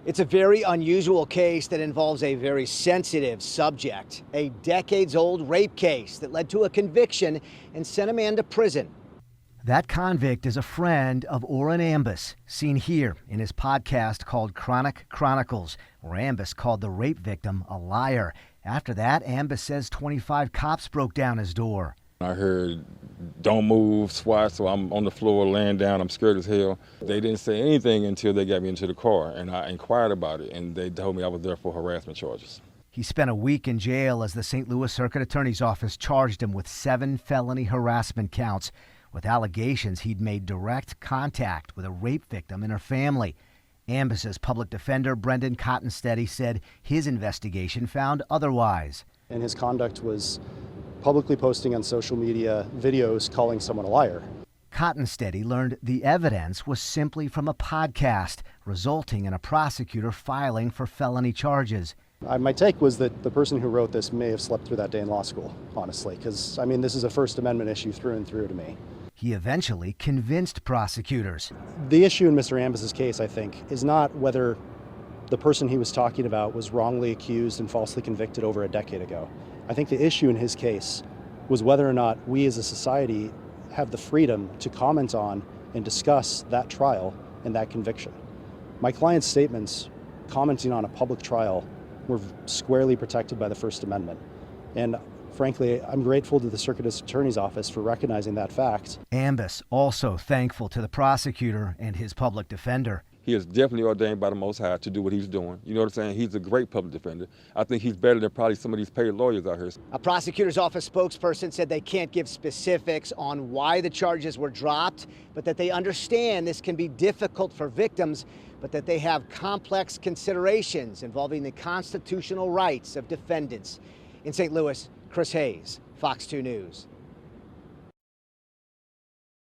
It's a very unusual case that involves a very sensitive subject, a decades-old rape case that led to a conviction and sent a man to prison. That convict is a friend of Orrin Ambus, seen here in his podcast called Chronic Chronicles, where Ambus called the rape victim a liar. After that, Ambus says 25 cops broke down his door. I heard, "Don't move," SWAT, so I'm on the floor laying down. I'm scared as hell. They didn't say anything until they got me into the car, and I inquired about it, and they told me I was there for harassment charges. He spent a week in jail as the St. Louis Circuit Attorney's Office charged him with 7 felony harassment counts, with allegations he'd made direct contact with a rape victim and her family. Ambus's public defender, Brendan Cottonsteady, said his investigation found otherwise. And his conduct was publicly posting on social media videos calling someone a liar. Cottonsteady learned the evidence was simply from a podcast, resulting in a prosecutor filing for felony charges. My take was that the person who wrote this may have slept through that day in law school, honestly, because, this is a First Amendment issue through and through to me. He eventually convinced prosecutors. The issue in Mr. Ambus's case, I think, is not whether the person he was talking about was wrongly accused and falsely convicted over a decade ago. I think the issue in his case was whether or not we as a society have the freedom to comment on and discuss that trial and that conviction. My client's statements commenting on a public trial were squarely protected by the First Amendment. And frankly, I'm grateful to the Circuit Attorney's Office for recognizing that fact. Ambus also thankful to the prosecutor and his public defender. He is definitely ordained by the Most High to do what he's doing. You know what I'm saying? He's a great public defender. I think he's better than probably some of these paid lawyers out here. A prosecutor's office spokesperson said they can't give specifics on why the charges were dropped, but that they understand this can be difficult for victims, but that they have complex considerations involving the constitutional rights of defendants. In St. Louis, Chris Hayes, Fox 2 News.